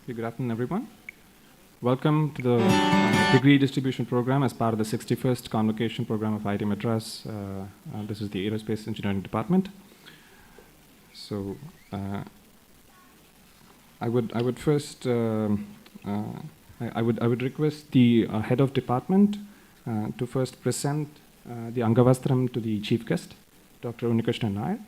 Good afternoon, everyone. Welcome to the degree distribution program as part of the 61st Convocation program of IIT Madras. This is the Aerospace Engineering Department. So, I would first I would request the head of department to first present the Angavastram to the chief guest, Dr. Unnikrishnan Nair.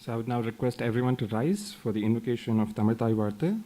So I would now request everyone to rise for the invocation of Tamil Thai Varthu.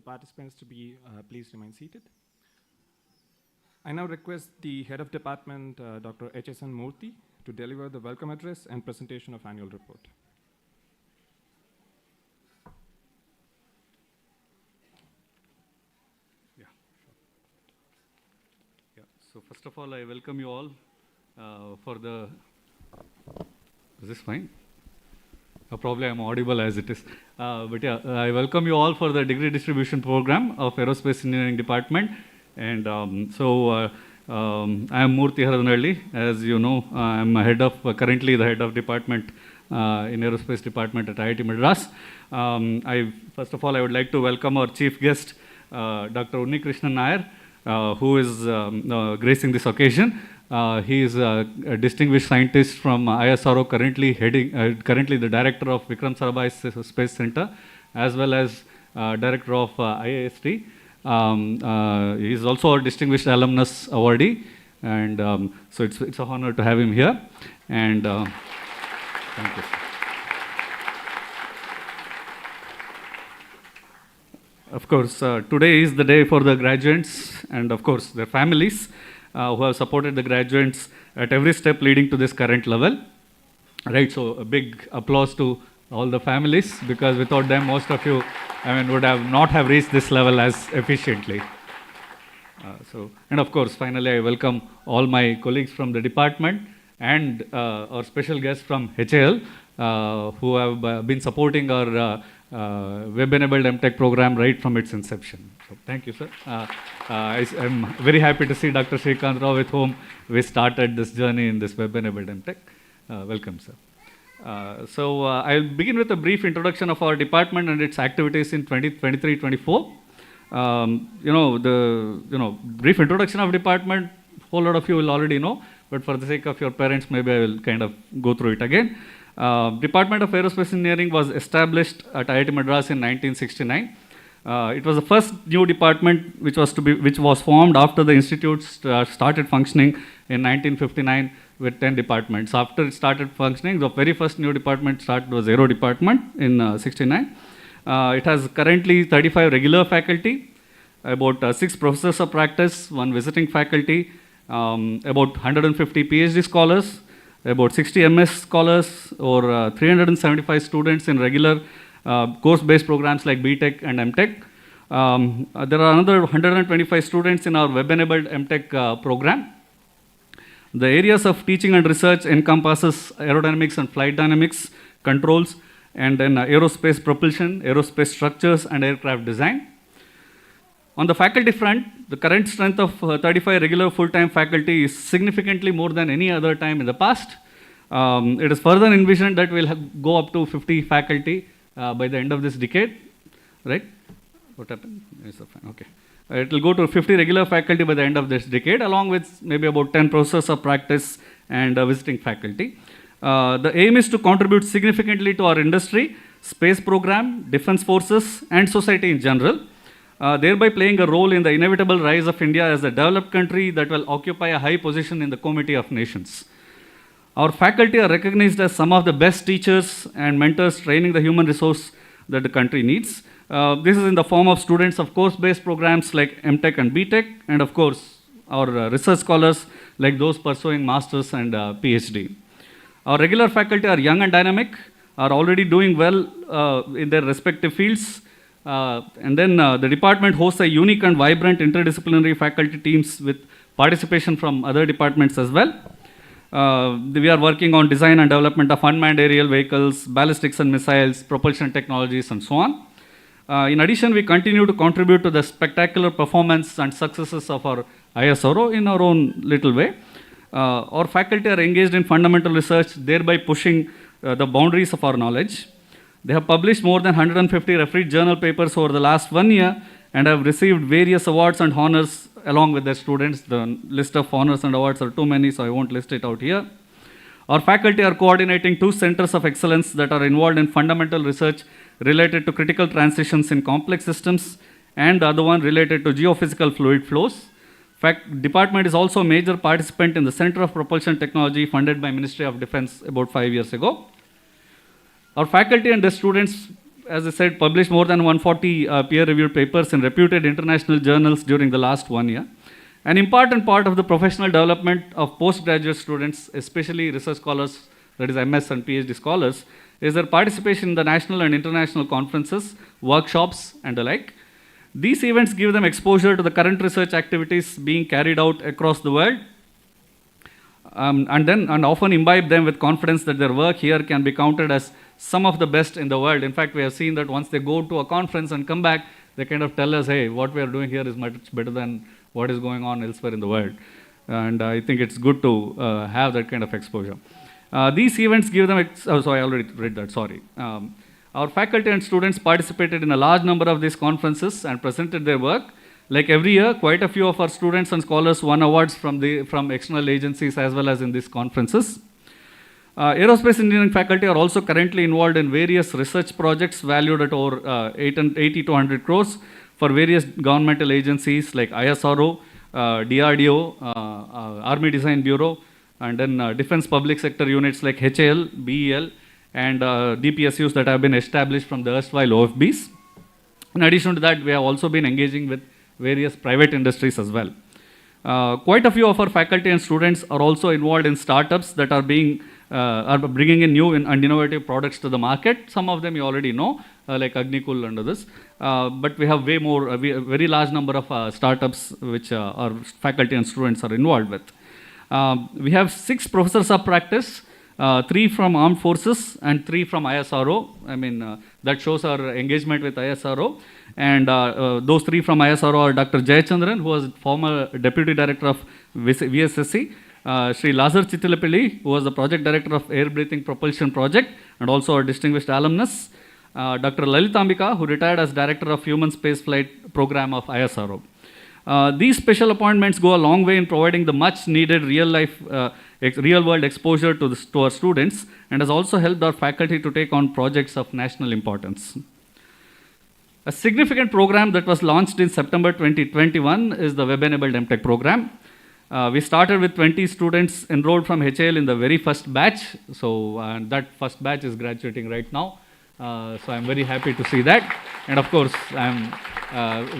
Participants to be please remain seated. I now request the head of department, Dr. H.S.N. Murthy, to deliver the welcome address and presentation of annual report. Yeah, sure. Yeah. So first of all, I welcome you all for the. Is this fine? Probably I'm audible as it is. But yeah, I welcome you all for the degree distribution program of Aerospace Engineering Department. And I am Murthy Haranalli. As you know, I'm currently the head of department in Aerospace Department at IIT Madras. First of all, I would like to welcome our chief guest, Dr. Unnikrishnan Nair, who is gracing this occasion. He is a distinguished scientist from ISRO, currently the director of Vikram Sarabhai Space Center, as well as director of IIST. He is also a distinguished alumnus awardee, and so it's an honor to have him here. And thank you. Of course, today is the day for the graduates and, of course, their families. Who have supported the graduates at every step leading to this current level. Right, so a big applause to all the families, because without them, most of you, would not have reached this level as efficiently. And of course, finally, I welcome all my colleagues from the department and our special guest from HAL, who have been supporting our web-enabled MTech program right from its inception. So thank you, sir. I'm very happy to see Dr. Srikanth Rao, with whom we started this journey in this web-enabled MTech. Welcome, sir. I'll begin with a brief introduction of our department and its activities in 2023-24. Brief introduction of department, whole lot of you will already know, but for the sake of your parents, maybe I will kind of go through it again. Department of Aerospace Engineering was established at IIT Madras in 1969. It was the first new department which was formed after the institute started functioning in 1959 with 10 departments. After it started functioning, the very first new department started was Aero department in 69. It has currently 35 regular faculty, about 6 professors of practice, 1 visiting faculty, about 150 PhD scholars, about 60 MS scholars, or 375 students in regular course-based programs like BTech and MTech. There are another 125 students in our web-enabled MTech program. The areas of teaching and research encompasses aerodynamics and flight dynamics, controls, and then aerospace propulsion, aerospace structures, and aircraft design. On the faculty front, the current strength of 35 regular full-time faculty is significantly more than any other time in the past. It is further envisioned that we'll go up to 50 faculty by the end of this decade, right? What happened? Okay. It will go to 50 regular faculty by the end of this decade, along with maybe about 10 professors of practice and visiting faculty. The aim is to contribute significantly to our industry, space program, defense forces, and society in general, thereby playing a role in the inevitable rise of India as a developed country that will occupy a high position in the Committee of Nations. Our faculty are recognized as some of the best teachers and mentors training the human resource that the country needs. This is in the form of students of course-based programs like MTech and BTech, and of course, our research scholars like those pursuing masters and PhD. Our regular faculty are young and dynamic, are already doing well in their respective fields. The department hosts a unique and vibrant interdisciplinary faculty teams with participation from other departments as well. We are working on design and development of unmanned aerial vehicles, ballistics and missiles, propulsion technologies, and so on. In addition, we continue to contribute to the spectacular performance and successes of our ISRO in our own little way. Our faculty are engaged in fundamental research, thereby pushing the boundaries of our knowledge. They have published more than 150 refereed journal papers over the last 1 year and have received various awards and honors along with their students. The list of honors and awards are too many, so I won't list it out here. Our faculty are coordinating 2 centers of excellence that are involved in fundamental research related to critical transitions in complex systems, and the other one related to geophysical fluid flows. Department is also a major participant in the Center of Propulsion Technology funded by Ministry of Defense about 5 years ago. Our faculty and the students, as I said, published more than 140 peer-reviewed papers in reputed international journals during the last 1 year. An important part of the professional development of postgraduate students, especially research scholars, that is MS and PhD scholars, is their participation in the national and international conferences, workshops, and the like. These events give them exposure to the current research activities being carried out across the world, and often imbibe them with confidence that their work here can be counted as some of the best in the world. In fact, we have seen that once they go to a conference and come back, they kind of tell us, hey, what we are doing here is much better than what is going on elsewhere in the world. And I think it's good to have that kind of exposure. These events give them, I already read that, sorry. Our faculty and students participated in a large number of these conferences and presented their work. Like every year, quite a few of our students and scholars won awards from external agencies as well as in these conferences. Aerospace engineering faculty are also currently involved in various research projects valued at over 80 to 100 crores for various governmental agencies like ISRO, DRDO, Army Design Bureau, and then defense public sector units like HAL, BEL, and DPSUs that have been established from the erstwhile OFBs. In addition to that, we have also been engaging with various private industries as well. Quite a few of our faculty and students are also involved in startups that are bringing in new and innovative products to the market. Some of them you already know, like Agnikul and others. But we have a very large number of startups which our faculty and students are involved with. We have 6 professors of practice 3 from Armed Forces, and 3 from ISRO. I mean, that shows our engagement with ISRO. And those 3 from ISRO are Dr. Jayachandran, who was former Deputy Director of VSSC, Sri Lazar Chittilapilli, who was the Project Director of Air Breathing Propulsion Project, and also a distinguished alumnus, Dr. Lalitambika, who retired as Director of Human Spaceflight Program of ISRO. These special appointments go a long way in providing the much needed real world exposure to our students, and has also helped our faculty to take on projects of national importance. A significant program that was launched in September 2021 is the Web-enabled MTech program. We started with 20 students enrolled from HAL in the very first batch. So that first batch is graduating right now. So I'm very happy to see that. And of course, I'm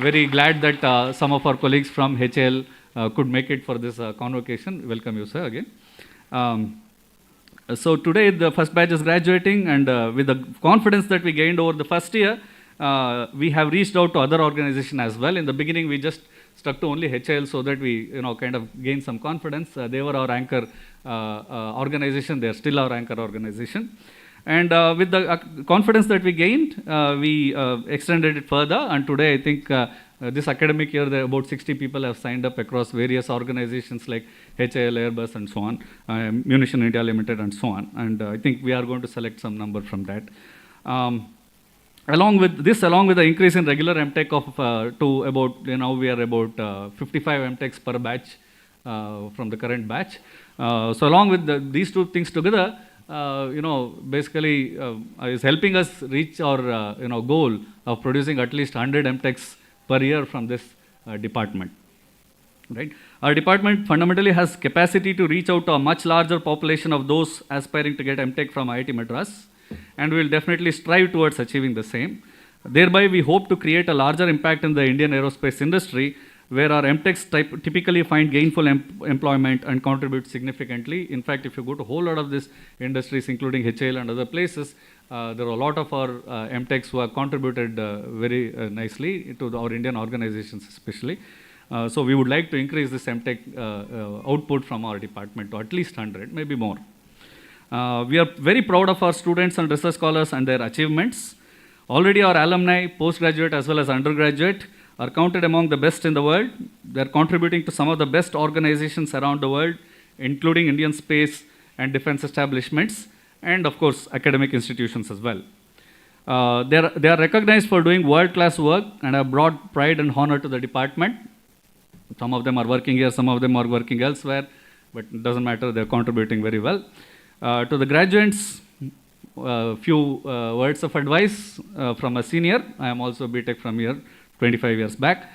very glad that some of our colleagues from HAL could make it for this convocation. Welcome you, sir, again. So today the first batch is graduating, and with the confidence that we gained over the first year, we have reached out to other organizations as well. In the beginning, we just stuck to only HAL so that we, kind of gain some confidence. They were our anchor organization. They are still our anchor organization. And with the confidence that we gained, we extended it further. And today, I think this academic year, there are about 60 people have signed up across various organizations like HAL, Airbus, and so on, Munition India Limited, and so on. And I think we are going to select some number from that. Along with the increase in regular MTech of to about, we are about 55 MTechs per batch from the current batch. So along with these two things together, basically is helping us reach our goal of producing at least 100 MTechs per year from this department. Right? Our department fundamentally has capacity to reach out to a much larger population of those aspiring to get MTech from IIT Madras, and we will definitely strive towards achieving the same. Thereby, we hope to create a larger impact in the Indian aerospace industry, where our MTechs typically find gainful employment and contribute significantly. In fact, if you go to a whole lot of these industries, including HAL and other places, there are a lot of our MTechs who have contributed very nicely to our Indian organizations especially. So we would like to increase this MTech output from our department to at least 100, maybe more. We are very proud of our students and research scholars and their achievements. Already our alumni, postgraduate as well as undergraduate, are counted among the best in the world. They are contributing to some of the best organizations around the world, including Indian space and defense establishments, and of course, academic institutions as well. They are recognized for doing world-class work and have brought pride and honor to the department. Some of them are working here, some of them are working elsewhere, but it doesn't matter, they're contributing very well. To the graduates, few words of advice from a senior. I am also BTech from here, 25 years back.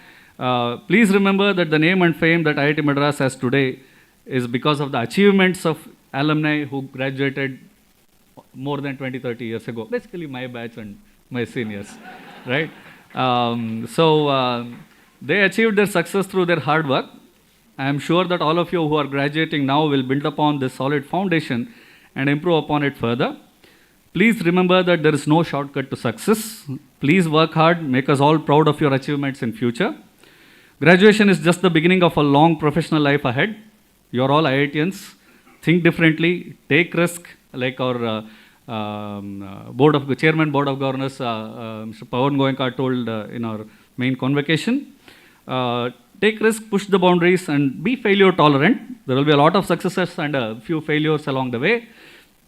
Please remember that the name and fame that IIT Madras has today is because of the achievements of alumni who graduated more than 20, 30 years ago. Basically my batch and my seniors, right? They achieved their success through their hard work. I am sure that all of you who are graduating now will build upon this solid foundation and improve upon it further. Please remember that there is no shortcut to success. Please work hard, make us all proud of your achievements in future. Graduation is just the beginning of a long professional life ahead. You are all IITians. Think differently, take risk, like our Chairman Board of Governors, Mr. Pawan Goenka told in our main convocation. Take risk, push the boundaries, and be failure tolerant. There will be a lot of successes and a few failures along the way.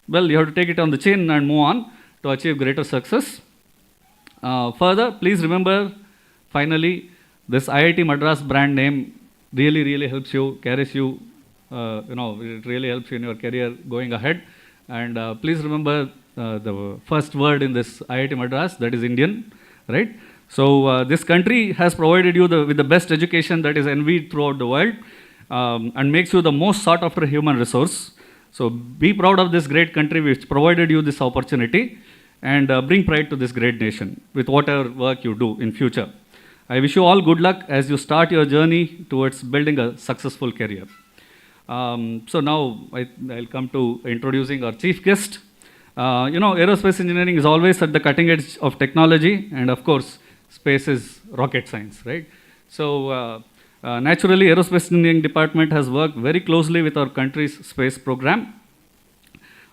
Well, you have to take it on the chin and move on to achieve greater success. Further, please remember, finally, this IIT Madras brand name really helps you, carries you, it really helps you in your career going ahead. And please remember the first word in this IIT Madras, that is Indian, right? So this country has provided you with the best education that is envied throughout the world and makes you the most sought after human resource. So be proud of this great country which provided you this opportunity, and bring pride to this great nation with whatever work you do in future. I wish you all good luck as you start your journey towards building a successful career. So now I'll come to introducing our chief guest. Aerospace engineering is always at the cutting edge of technology, and of course, space is rocket science, right? So naturally, Aerospace Engineering Department has worked very closely with our country's space program.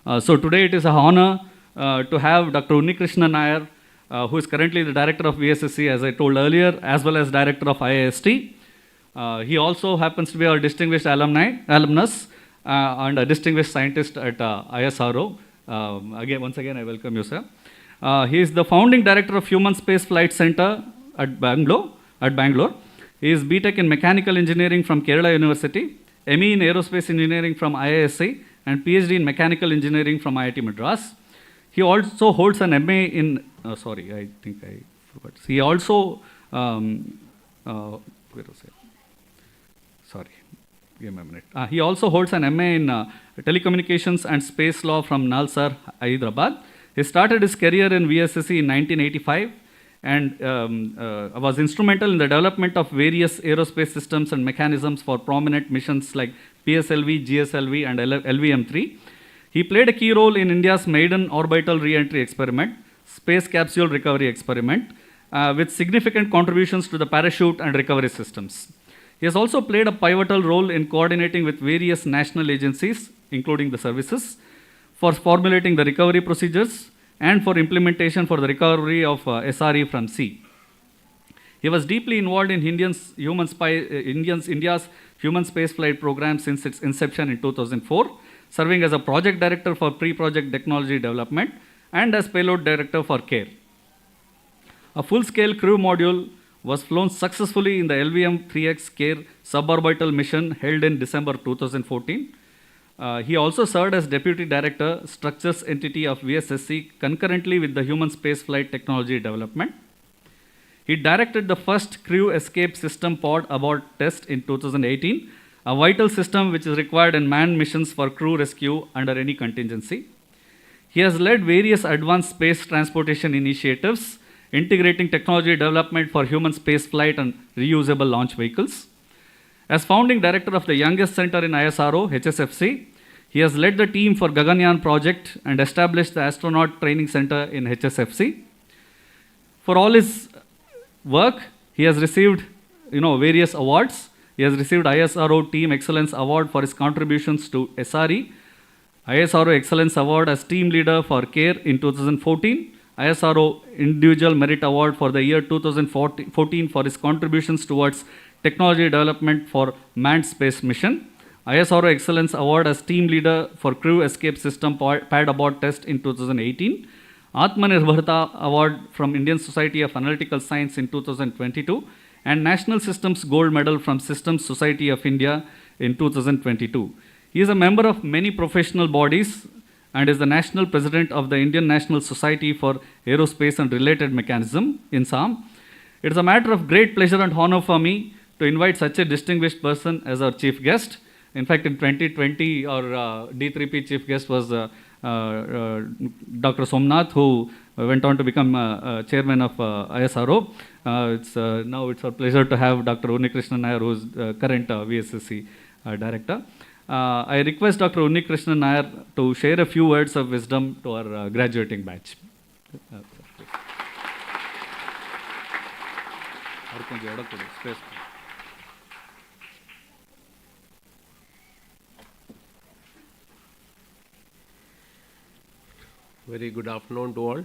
So today it is an honor to have Dr. Unnikrishnan Nair, who is currently the director of VSSC, as I told earlier, as well as director of IIST. He also happens to be our distinguished alumnus and a distinguished scientist at ISRO. Once again, I welcome you, sir. He is the founding director of Human Space Flight Center at Bangalore. He is BTech in Mechanical Engineering from Kerala University, ME in Aerospace Engineering from IISc, and PhD in Mechanical Engineering from IIT Madras. He also holds an MA in, sorry, I think I forgot. He also, where was it? Sorry, give me a minute. He also holds an MA in Telecommunications and Space Law from Nalsar, Hyderabad. He started his career in VSSC in 1985 and was instrumental in the development of various aerospace systems and mechanisms for prominent missions like PSLV, GSLV, and LVM-3. He played a key role in India's maiden orbital re-entry experiment, Space Capsule Recovery Experiment, with significant contributions to the parachute and recovery systems. He has also played a pivotal role in coordinating with various national agencies, including the services, for formulating the recovery procedures and for implementation for the recovery of SRE from sea. He was deeply involved in India's human space flight program since its inception in 2004, serving as a project director for pre-project technology development and as payload director for CARE. A full-scale crew module was flown successfully in the LVM-3X CARE suborbital mission held in December 2014. He also served as Deputy Director, Structures Entity of VSSC concurrently with the Human Spaceflight Technology Development. He directed the first crew escape system pod abort test in 2018, a vital system which is required in manned missions for crew rescue under any contingency. He has led various advanced space transportation initiatives, integrating technology development for human spaceflight and reusable launch vehicles. As founding director of the youngest center in ISRO, HSFC, he has led the team for Gaganyaan project and established the astronaut training center in HSFC. For all his work, he has received various awards. He has received ISRO Team Excellence Award for his contributions to SRE, ISRO Excellence Award as Team Leader for CARE in 2014, ISRO Individual Merit Award for the year 2014 for his contributions towards technology development for manned space mission, ISRO Excellence Award as Team Leader for Crew Escape System Pad Abort Test in 2018, Atmanirbharta Award from Indian Society of Analytical Science in 2022, and National Systems Gold Medal from Systems Society of India in 2022. He is a member of many professional bodies and is the National President of the Indian National Society for Aerospace and Related Mechanism, INSAM. It is a matter of great pleasure and honor for me to invite such a distinguished person as our chief guest. In fact, in 2020, our D3P chief guest was Dr. Somnath, who went on to become chairman of ISRO. Now it's our pleasure to have Dr. Unnikrishnan Nair, who is current VSSC director. I request Dr. Unnikrishnan Nair to share a few words of wisdom to our graduating batch. Very good afternoon to all.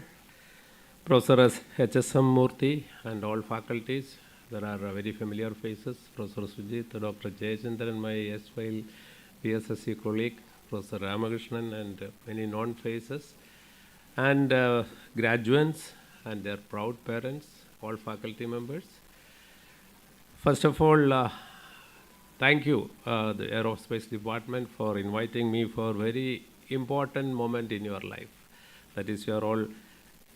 Professor H.S.M. Murthy and all faculties. There are very familiar faces. Professor Sujit, Dr. Jayachandran, my S-File VSSC colleague, Professor Ramakrishnan, and many known faces. And graduates and their proud parents, all faculty members. First of all, thank you, the Aerospace Department, for inviting me for a very important moment in your life. That is, you are all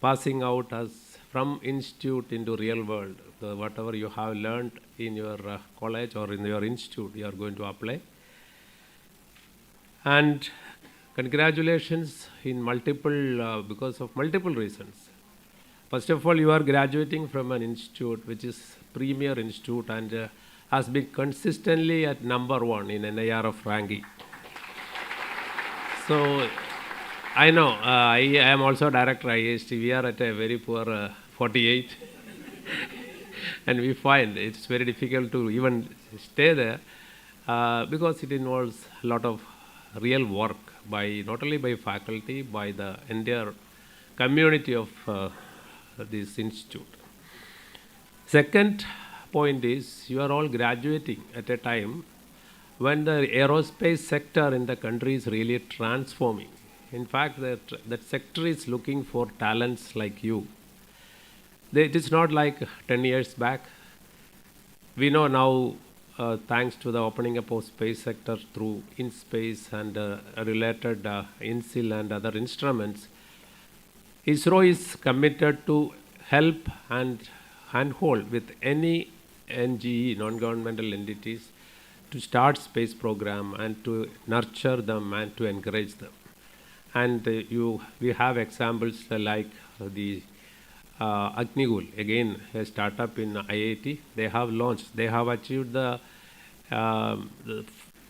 passing out as from institute into real world. Whatever you have learned in your college or in your institute, you are going to apply. And congratulations in because of multiple reasons. First of all, you are graduating from an institute which is premier institute and has been consistently at #1 in NIRF ranking. So I know, I am also director IIST. We are at a very poor 48. And we find it's very difficult to even stay there because it involves a lot of real work by not only by faculty, by the entire community of this institute. Second point is you are all graduating at a time when the aerospace sector in the country is really transforming. In fact, that sector is looking for talents like you. It is not like 10 years back. We know now, thanks to the opening up of space sector through InSpace and related INSIL and other instruments, ISRO is committed to help and handhold with any NGE, non-governmental entities, to start space program and to nurture them and to encourage them. And we have examples like the Agnikul, again a startup in IIT. They have achieved the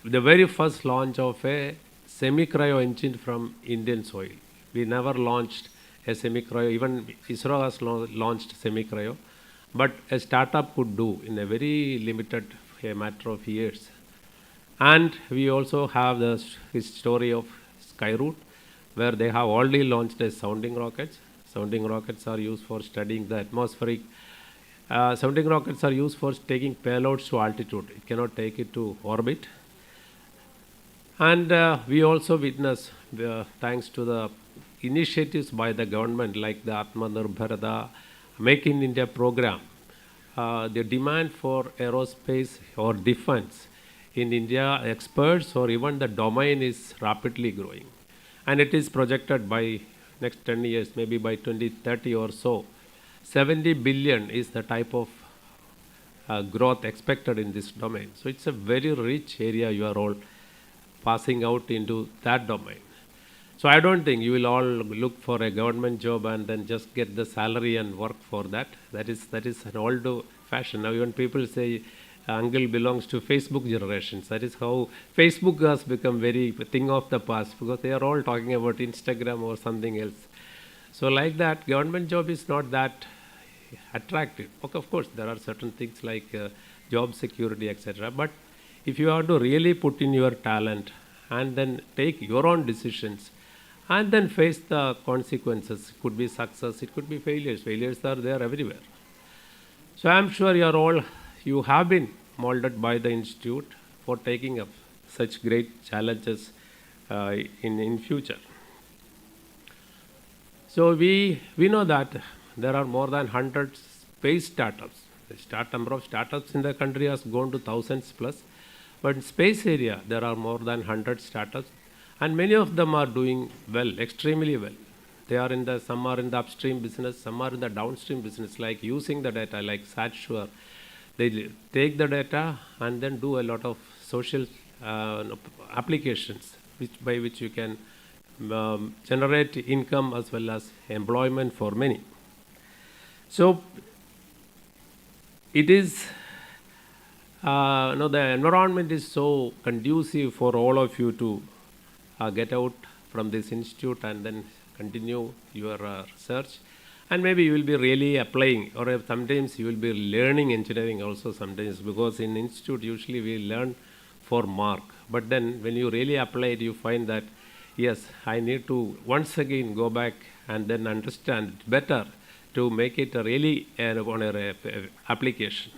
very first launch of a semi-cryo engine from Indian soil. We never launched a semi-cryo, even ISRO has launched semi-cryo, but a startup could do in a very limited a matter of years. And we also have the story of Skyroot, where they have already launched a sounding rockets. Sounding rockets are used for studying the atmospheric. Sounding rockets are used for taking payloads to altitude. It cannot take it to orbit. And we also witness, thanks to the initiatives by the government like the Atmanirbharta, Make in India program, the demand for aerospace or defense in India, experts or even the domain is rapidly growing. And it is projected by next 10 years, maybe by 2030 or so, 70 billion is the type of growth expected in this domain. So it's a very rich area you are all passing out into that domain. So I don't think you will all look for a government job and then just get the salary and work for that. That is an old fashion. Now even people say uncle belongs to Facebook generations. That is how Facebook has become very thing of the past, because they are all talking about Instagram or something else. So like that, government job is not that attractive. Okay, of course, there are certain things like job security, etc. But if you have to really put in your talent and then take your own decisions and then face the consequences, it could be success, it could be failures. Failures are there everywhere. So I'm sure you have been molded by the institute for taking up such great challenges in future. So we know that there are more than 100 space startups. The number of startups in the country has gone to thousands plus, but in space area there are more than 100 startups, and many of them are doing well, extremely well. Some are in the upstream business, some are in the downstream business, like using the data, like SatSure. They take the data and then do a lot of social applications by which you can generate income as well as employment for many. So it is, the environment is so conducive for all of you to get out from this institute and then continue your research. And maybe you will be really applying, or sometimes you will be learning engineering also sometimes, because in institute usually we learn for mark. But then when you really apply it, you find that, yes, I need to once again go back and then understand better to make it really on a application.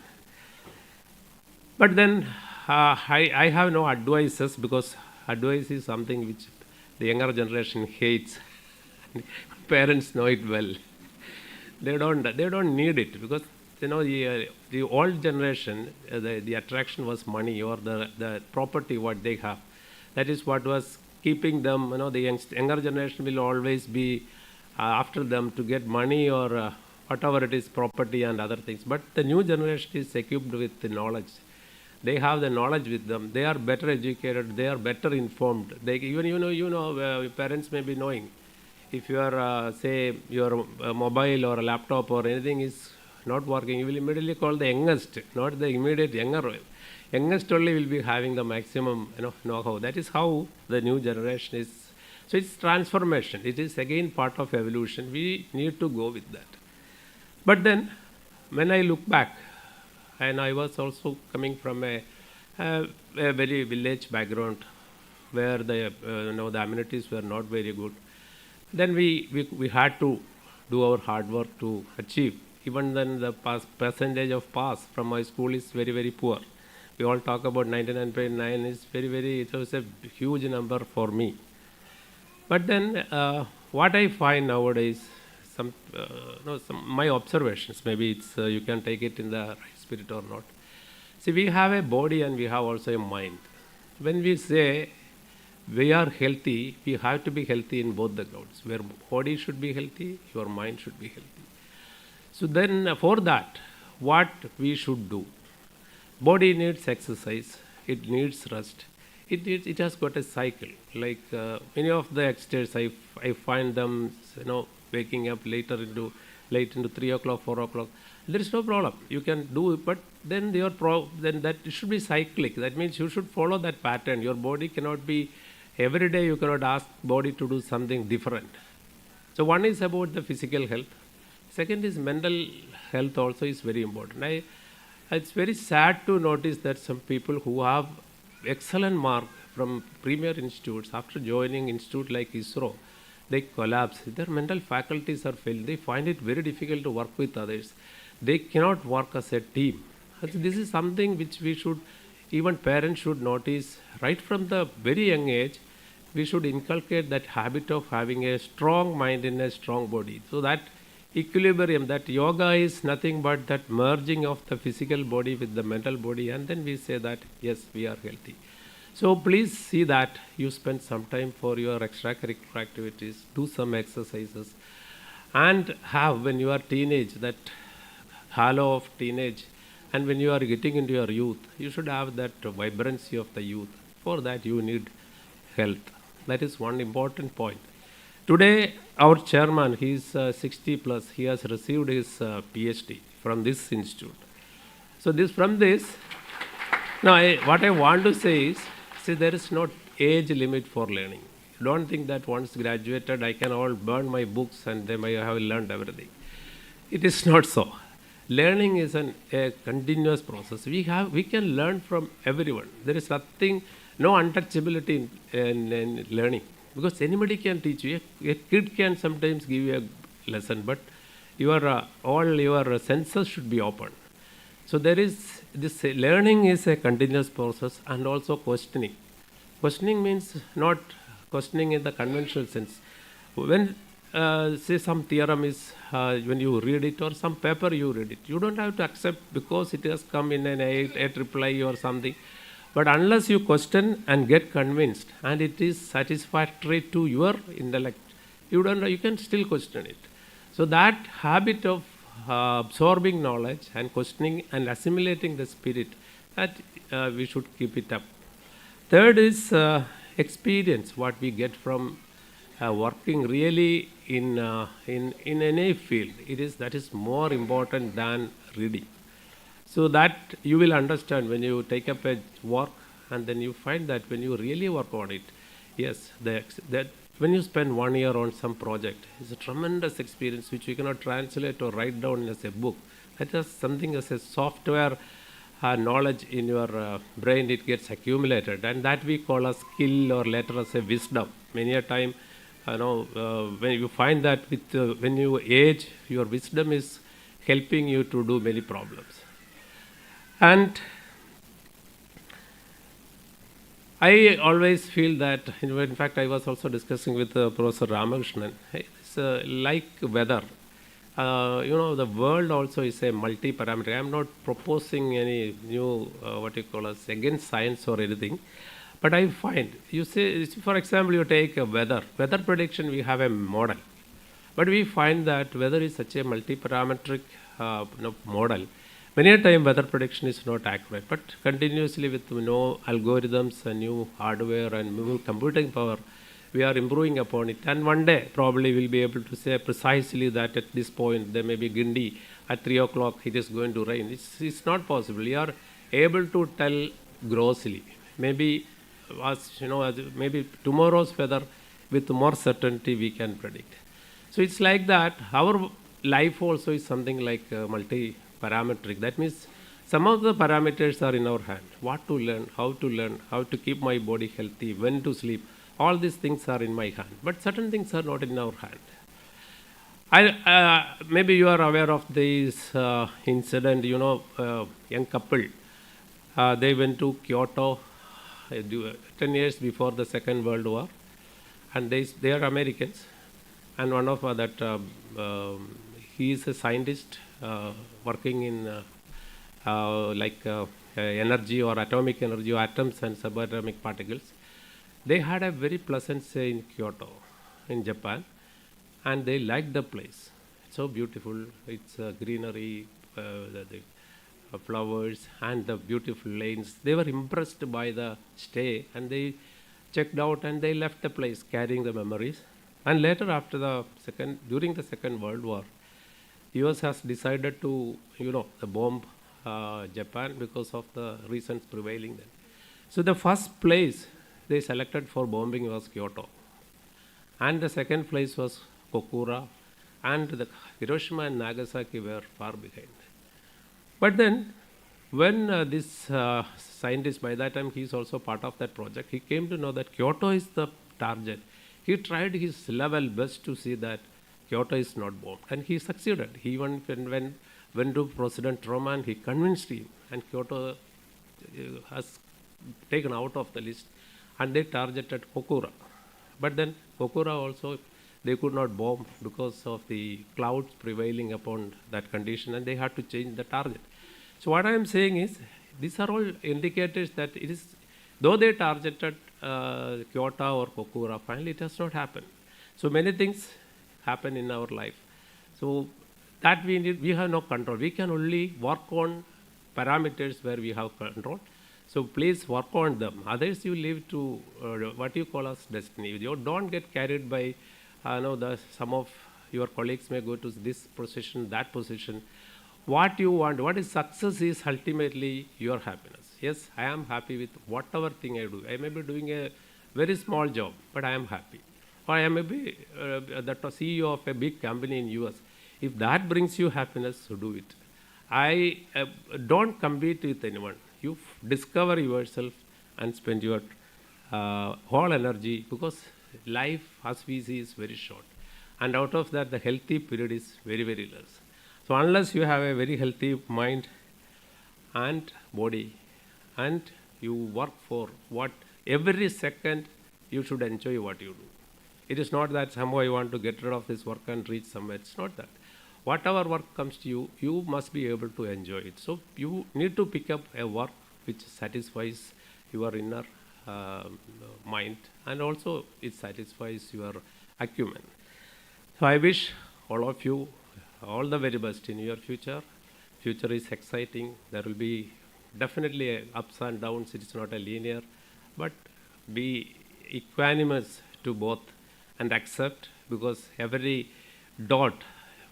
But then I have no advices, because advice is something which the younger generation hates. Parents know it well. They don't need it, because the old generation, the attraction was money or the property what they have. That is what was keeping them. The younger generation will always be after them to get money or whatever it is, property and other things. But the new generation is equipped with the knowledge. They have the knowledge with them. They are better educated. They are better informed. Parents may be knowing. If you are, say, your mobile or a laptop or anything is not working, you will immediately call the youngest, not the immediate younger. Youngest only will be having the maximum know-how. That is how the new generation is. So it's transformation. It is again part of evolution. We need to go with that. But then, when I look back, and I was also coming from a very village background, where the amenities were not very good. Then we had to do our hard work to achieve. Even then, the percentage of pass from my school is very, very poor. We all talk about 99.9 is it was a huge number for me. But then what I find nowadays, my observations, maybe it's you can take it in the right spirit or not. See, we have a body and we have also a mind. When we say we are healthy, we have to be healthy in both the grounds. Where body should be healthy, your mind should be healthy. So then for that, what we should do? Body needs exercise, it needs rest, it has got a cycle. Like many of the youngsters, I find them waking up late into 3 o'clock, 4 o'clock. There is no problem. You can do it, but then then that should be cyclic. That means you should follow that pattern. Your body cannot be every day. You cannot ask body to do something different. So one is about the physical health. Second is mental health. Also is very important. It's very sad to notice that some people who have excellent mark from premier institutes, after joining institute like ISRO, they collapse. Their mental faculties are failed. They find it very difficult to work with others. They cannot work as a team. This is something which we should, even parents should notice right from the very young age. We should inculcate that habit of having a strong mind in a strong body. So that equilibrium, that yoga is nothing but that merging of the physical body with the mental body, and then we say that yes, we are healthy. So please see that you spend some time for your extracurricular activities, do some exercises, and have, when you are teenage, that halo of teenage, and when you are getting into your youth, you should have that vibrancy of the youth. For that you need health. That is one important point. Today, our chairman, he is 60 plus, he has received his PhD from this institute. So now what I want to say is, see, there is no age limit for learning. Don't think that once graduated, I can all burn my books and then I have learned everything. It is not so. Learning is a continuous process. We can learn from everyone. There is nothing, no untouchability in learning. Because anybody can teach you. A kid can sometimes give you a lesson, but all your senses should be open. So there is this learning is a continuous process, and also questioning. Questioning means not questioning in the conventional sense. When say some theorem is when you read it, or some paper you read it, you don't have to accept because it has come in an a reply or something. But unless you question and get convinced, and it is satisfactory to your intellect, you can still question it. So that habit of absorbing knowledge and questioning and assimilating the spirit, that we should keep it up. Third is experience, what we get from working really in any field. That is more important than reading. So that you will understand when you take up a work, and then you find that when you really work on it, yes, that when you spend 1 year on some project, it's a tremendous experience which you cannot translate or write down as a book. That is something as a software knowledge in your brain, it gets accumulated, and that we call a skill or later as a wisdom. Many a time, when you find that when you age, your wisdom is helping you to do many problems. And I always feel that, in fact, I was also discussing with Professor Ramakrishnan, it's like weather. The world also is a multi-parameter. I am not proposing any new, against science or anything. But I find, you say, for example, you take a weather prediction, we have a model. But we find that weather is such a multi-parametric model. Many a time weather prediction is not accurate, but continuously with algorithms and new hardware and new computing power, we are improving upon it. And one day probably we'll be able to say precisely that at this point there may be Gindi, at 3 o'clock it is going to rain. It's not possible. We are able to tell grossly. Maybe maybe tomorrow's weather with more certainty we can predict. So it's like that. Our life also is something like multi-parametric. That means Some of the parameters are in our hand. What to learn, how to keep my body healthy, when to sleep. All these things are in my hand. But certain things are not in our hand. Maybe you are aware of this incident, young couple. They went to Kyoto 10 years before the Second World War. And they are Americans. And one of that, he is a scientist working in energy or atomic energy or atoms and subatomic particles. They had a very pleasant stay in Kyoto, in Japan, and they liked the place. It's so beautiful. It's greenery, the flowers, and the beautiful lanes. They were impressed by the stay, and they checked out and they left the place carrying the memories. And later, during the Second World War, US has decided to, bomb Japan because of the reasons prevailing then. So the first place they selected for bombing was Kyoto. And the second place was Kokura. And the Hiroshima and Nagasaki were far behind. But then, when this scientist, by that time he is also part of that project, he came to know that Kyoto is the target. He tried his level best to see that Kyoto is not bombed. And he succeeded. He even went to President Truman, he convinced him. And Kyoto has taken out of the list. And they targeted Kokura. But then Kokura also, they could not bomb because of the clouds prevailing upon that condition, and they had to change the target. So what I am saying is, these are all indicators that it is, though they targeted Kyoto or Kokura, finally it has not happened. So many things happen in our life. So that we have no control. We can only work on parameters where we have control. So please work on them. Others you leave to what you call as destiny. You don't get carried by, some of your colleagues may go to this position, that position. What you want, what is success is ultimately your happiness. Yes, I am happy with whatever thing I do. I may be doing a very small job, but I am happy. Or I may be the CEO of a big company in US. If that brings you happiness, so do it. I don't compete with anyone. You discover yourself and spend your whole energy, because life, as we see, is very short. And out of that, the healthy period is very, very less. So unless you have a very healthy mind and body, and you work for every second you should enjoy what you do. It is not that somehow I want to get rid of this work and reach somewhere. It's not that. Whatever work comes to you, you must be able to enjoy it. So you need to pick up a work which satisfies your inner mind, and also it satisfies your acumen. So I wish all of you all the very best in your future. Future is exciting. There will be definitely ups and downs. It is not a linear, but be equanimous to both and accept, because every dot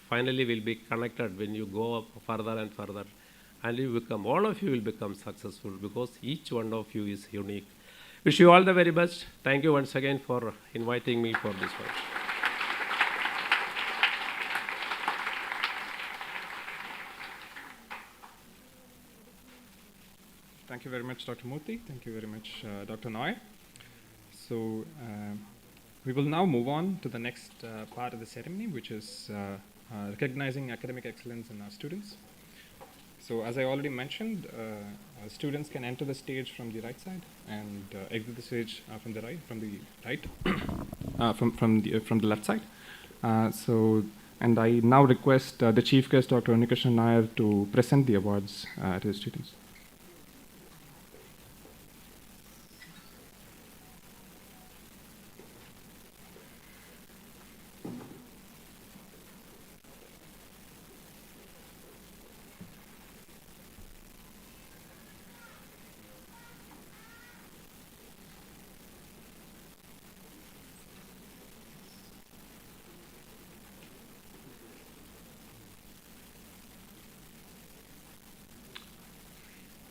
finally will be connected when you go up further and further, and all of you will become successful, because each one of you is unique. Wish you all the very best. Thank you once again for inviting me for this one. Thank you very much, Dr. Murthy. Thank you very much, Dr. Noy. So we will now move on to the next part of the ceremony, which is recognizing academic excellence in our students. So as I already mentioned, students can enter the stage from the right side and exit the stage from the left side. And I now request the chief guest, Dr. Unnikrishnan Nair, to present the awards to the students.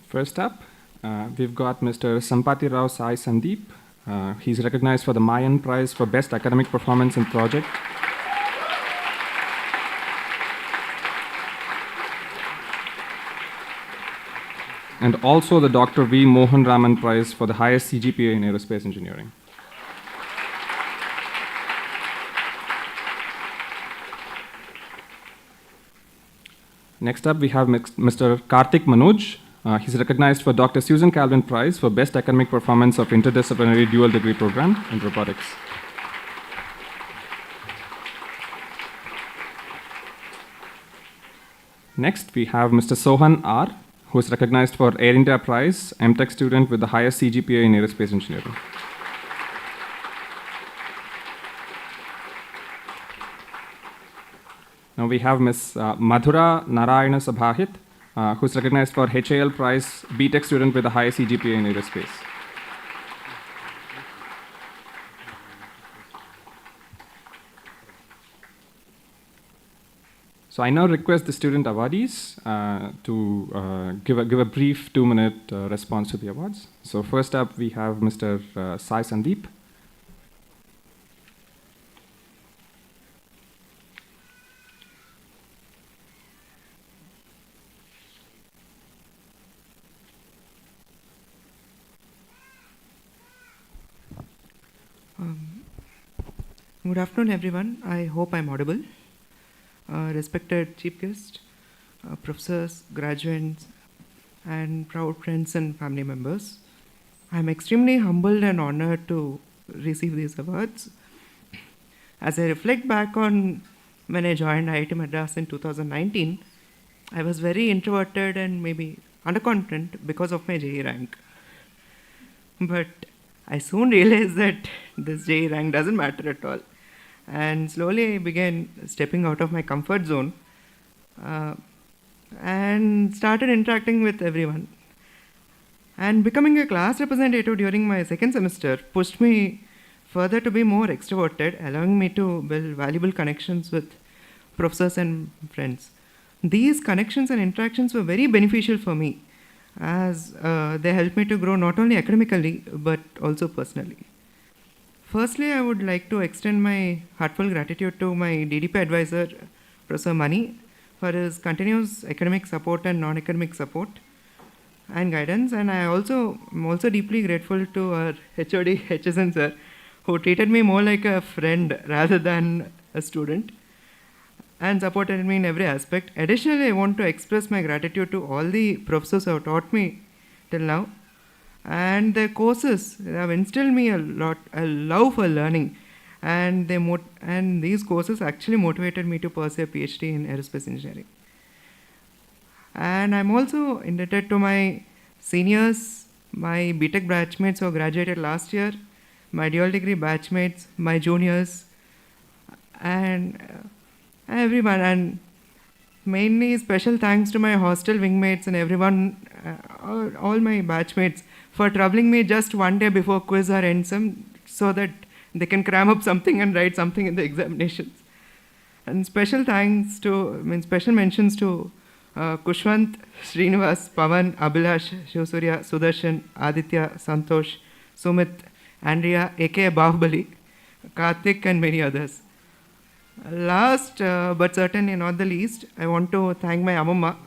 First up, we've got Mr. Sampati Rao Sai Sandeep. He's recognized for the Mayan Prize for Best Academic Performance in Project. and also the Dr. V. Mohan Raman Prize for the highest CGPA in aerospace engineering. Next up, we have Mr. Karthik Manoj. He's recognized for Dr. Susan Calvin Prize for Best Academic Performance of Interdisciplinary Dual Degree Program in Robotics. Next, we have Mr. Sohan R., who is recognized for Air India Prize, MTech student with the highest CGPA in aerospace engineering. Now we have Ms. Madhura Narayana Sabhahit, who is recognized for HAL Prize, BTech student with the highest CGPA in aerospace. So I now request the student awardees to give a brief 2-minute response to the awards. So first up, we have Mr. Sai Sandeep. Good afternoon, everyone. I hope I'm audible. Respected chief guest, professors, graduates, and proud friends and family members. I'm extremely humbled and honored to receive these awards. As I reflect back on when I joined IIT Madras in 2019, I was very introverted and maybe underconfident because of my JEE rank. But I soon realized that this JEE rank doesn't matter at all. And slowly I began stepping out of my comfort zone and started interacting with everyone. And becoming a class representative during my second semester pushed me further to be more extroverted, allowing me to build valuable connections with professors and friends. These connections and interactions were very beneficial for me as they helped me to grow not only academically but also personally. Firstly, I would like to extend my heartfelt gratitude to my DDP advisor, Professor Mani, for his continuous academic support and non-academic support and guidance. And I'm also deeply grateful to our HOD, HSN sir, who treated me more like a friend rather than a student and supported me in every aspect. Additionally, I want to express my gratitude to all the professors who have taught me till now. And the courses have instilled me a love for learning, and these courses actually motivated me to pursue a PhD in aerospace engineering. And I'm also indebted to my seniors, my BTech batchmates who graduated last year, my dual degree batchmates, my juniors, and everyone. And mainly special thanks to my hostel wingmates and everyone, all my batchmates, for troubling me just one day before quiz or anthem so that they can cram up something and write something in the examinations. And special mentions to Kushwant, Srinivas, Pavan, Abhilash, Shivsurya, Sudarshan, Aditya, Santosh, Sumit, Andrea, aka Bahubali, Karthik, and many others. Last but certainly not the least, I want to thank my Amamma,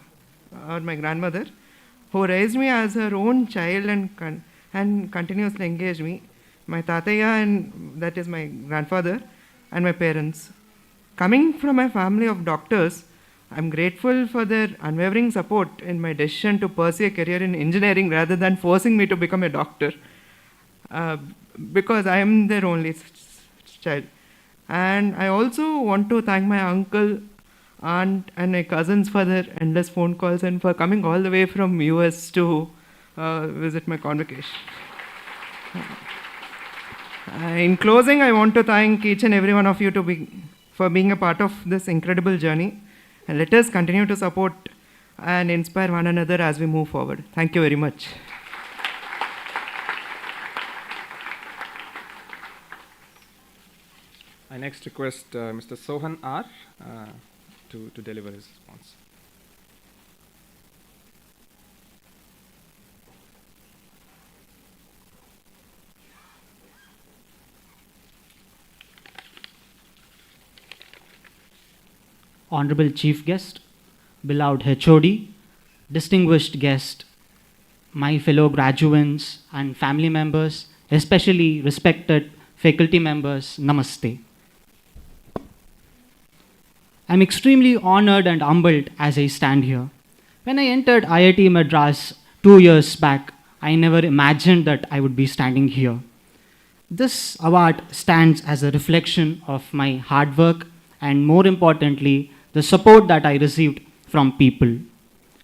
or my grandmother, who raised me as her own child and continuously engaged me, my tataya, and that is my grandfather, and my parents. Coming from a family of doctors, I'm grateful for their unwavering support in my decision to pursue a career in engineering rather than forcing me to become a doctor, because I am their only child. And I also want to thank my uncle, aunt, and my cousins for their endless phone calls and for coming all the way from US to visit my convocation. In closing, I want to thank each and every one of you for being a part of this incredible journey. And let us continue to support and inspire one another as we move forward. Thank you very much. I next request Mr. Sohan R. To deliver his response. Honorable Chief Guest, beloved HOD, distinguished guest, my fellow graduates and family members, especially respected faculty members, namaste. I'm extremely honored and humbled as I stand here. When I entered IIT Madras 2 years back, I never imagined that I would be standing here. This award stands as a reflection of my hard work and, more importantly, the support that I received from people.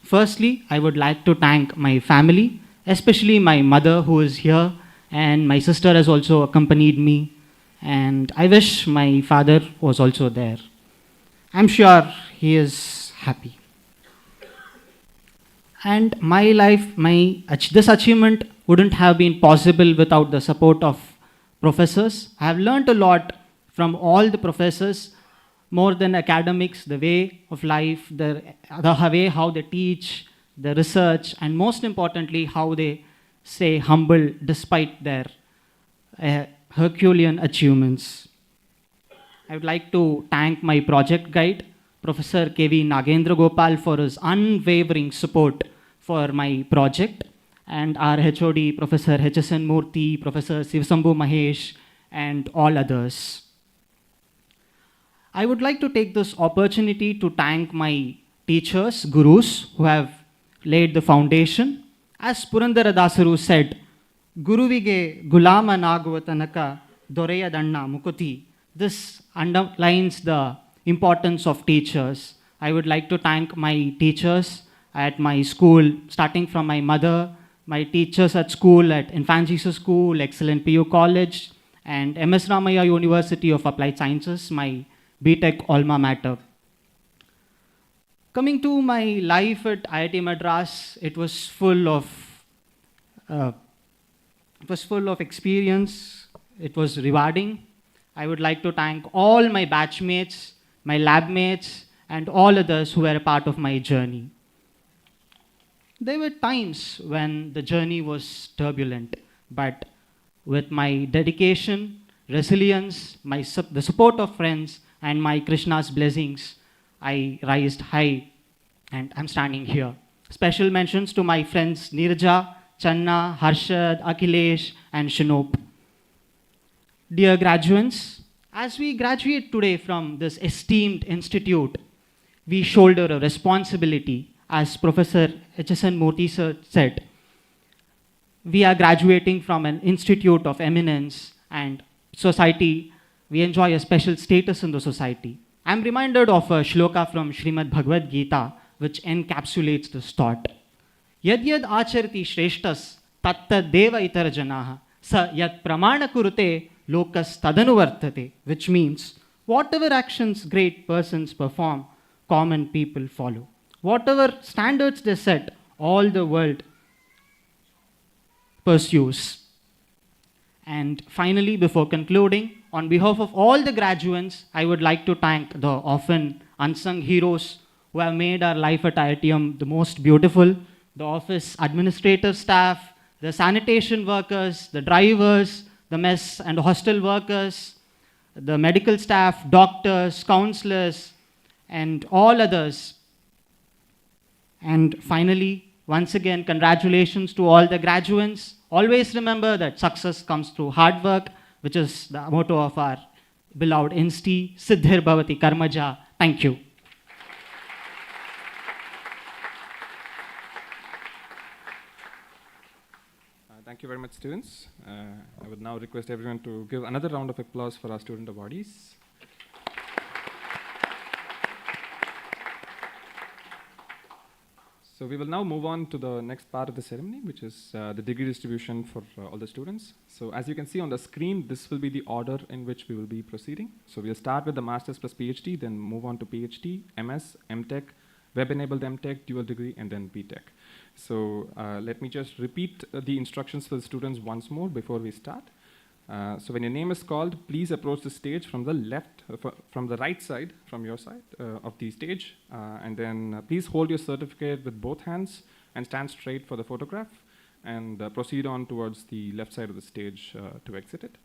Firstly, I would like to thank my family, especially my mother who is here, and my sister has also accompanied me, and I wish my father was also there. I'm sure he is happy. And my life, this achievement wouldn't have been possible without the support of professors. I have learned a lot from all the professors, more than academics, the way of life, the way how they teach, the research, and most importantly, how they stay humble despite their Herculean achievements. I would like to thank my project guide, Professor K.V. Nagendra Gopal, for his unwavering support for my project, and our HOD, Professor H.S.N. Murthy, Professor Sivasambhu Mahesh, and all others. I would like to take this opportunity to thank my teachers, gurus, who have laid the foundation. As Purandara Dasaru said, Guruvige Gulamanaguva Tanaka Doreyadanna Mukuti. This underlines the importance of teachers. I would like to thank my teachers at my school, starting from my mother, my teachers at school at Infant Jesus School, Excellent PU College, and MS Ramaiah University of Applied Sciences, my BTech alma mater. Coming to my life at IIT Madras, it was full of experience. It was rewarding. I would like to thank all my batchmates, my lab mates, and all others who were a part of my journey. There were times when the journey was turbulent, but with my dedication, resilience, the support of friends, and my Krishna's blessings, I rised high, and I'm standing here. Special mentions to my friends Nirja, Channa, Harshad, Akhilesh, and Shinop. Dear graduates, as we graduate today from this esteemed institute, we shoulder a responsibility. As Professor H.S.N. Murthy sir said, we are graduating from an institute of eminence, and society, we enjoy a special status in the society. I'm reminded of a shloka from Srimad Bhagavad Gita, which encapsulates this thought. Yad yad acharati shreshtas tattad deva itara janaha sa yad pramana kurute lokas tadanuvartate, which means whatever actions great persons perform, common people follow. Whatever standards they set, all the world pursues. And finally, before concluding, on behalf of all the graduates, I would like to thank the often unsung heroes who have made our life at IITM the most beautiful, the office administrative staff, the sanitation workers, the drivers, the mess and hostel workers, the medical staff, doctors, counselors, and all others. And finally, once again, congratulations to all the graduates. Always remember that success comes through hard work, which is the motto of our beloved Insti, Siddhir Bhavati Karmaja. Thank you. Thank you very much, students. I would now request everyone to give another round of applause for our student awardees. So we will now move on to the next part of the ceremony, which is the degree distribution for all the students. So as you can see on the screen, this will be the order in which we will be proceeding. So we'll start with the Masters plus PhD, then move on to PhD, MS, MTech, Web-enabled MTech, dual degree, and then BTech. So let me just repeat the instructions for the students once more before we start. So when your name is called, please approach the stage from the left, from the right side, from your side of the stage. And then please hold your certificate with both hands and stand straight for the photograph, and proceed on towards the left side of the stage to exit it.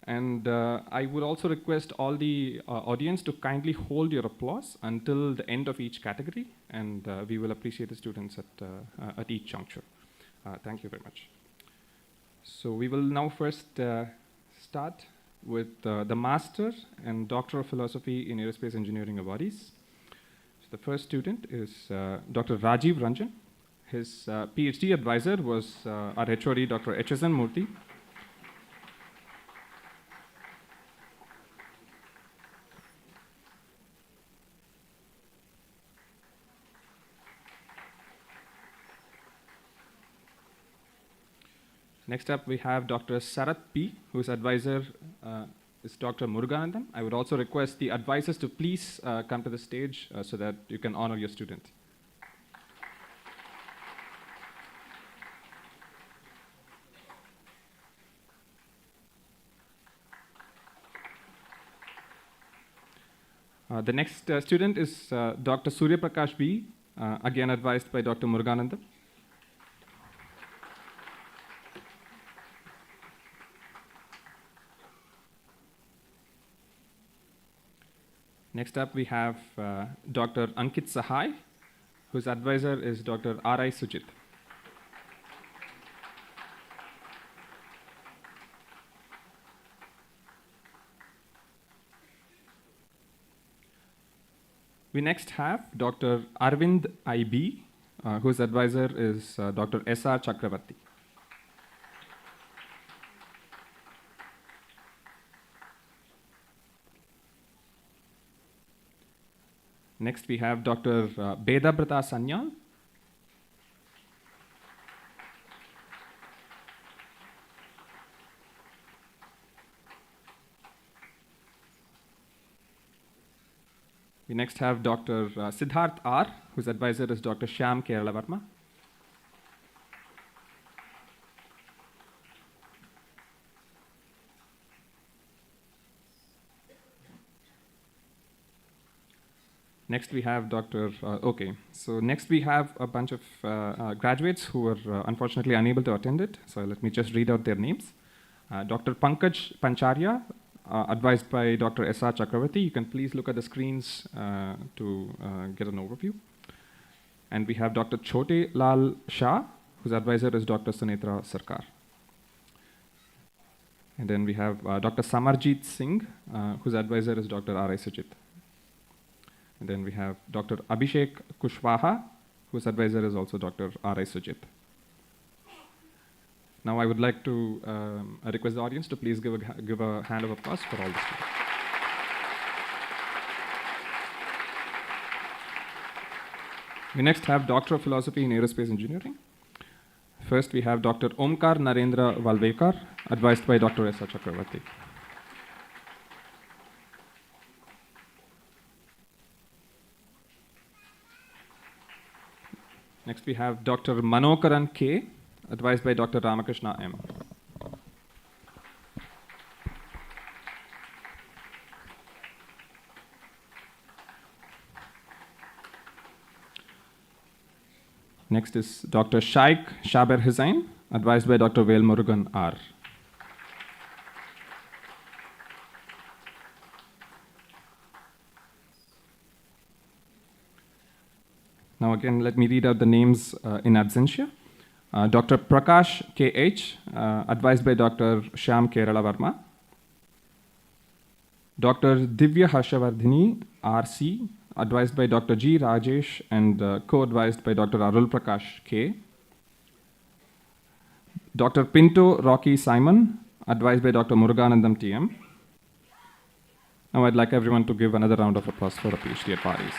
And I would also request all the audience to kindly hold your applause until the end of each category, and we will appreciate the students at each juncture. Thank you very much. So we will now first start with the Master and Doctor of Philosophy in Aerospace Engineering awardees. So the first student is Dr. Rajiv Ranjan. His PhD advisor was our HOD, Dr. HSN Murthy. Next up, we have Dr. Sarath P., whose advisor is Dr. Muruganandam. I would also request the advisors to please come to the stage so that you can honor your student. The next student is Dr. Surya Prakash B., again advised by Dr. Muruganandam. Next up, we have Dr. Ankit Sahai, whose advisor is Dr. R.I. Sujit. We next have Dr. Arvind I.B., whose advisor is Dr. S.R. Chakravarti. Next, we have Dr. Bedabrata Sanyal. We next have Dr. Siddharth R., whose advisor is Dr. Shyam Kerala Varma. Next we have next we have a bunch of graduates who were unfortunately unable to attend it. So let me just read out their names. Dr. Pankaj Pancharya, advised by Dr. S.R. Chakravarti. You can please look at the screens to get an overview. And we have Dr. Chote Lal Shah, whose advisor is Dr. Sunetra Sarkar. And then we have Dr. Samarjit Singh, whose advisor is Dr. R.I. Sujit. And then we have Dr. Abhishek Kushwaha, whose advisor is also Dr. R.I. Sujit. Now I would like to request the audience to please give a hand of applause for all the students. We next have Doctor of Philosophy in Aerospace Engineering. First we have Dr. Omkar Narendra Valvekar, advised by Dr. S.R. Chakravarti. Next we have Dr. Manokaran K., advised by Dr. Ramakrishna M. Next is Dr. Shaikh Shaber Hussain, advised by Dr. Vel Murugan R. Now again, let me read out the names in absentia. Dr. Prakash K.H., advised by Dr. Shyam Kerala Varma. Dr. Divya Harshavardhini R.C., advised by Dr. G. Rajesh and co-advised by Dr. Arul Prakash K. Dr. Pinto Rocky Simon, advised by Dr. Muruganandam T.M. Now I'd like everyone to give another round of applause for the PhD advisees.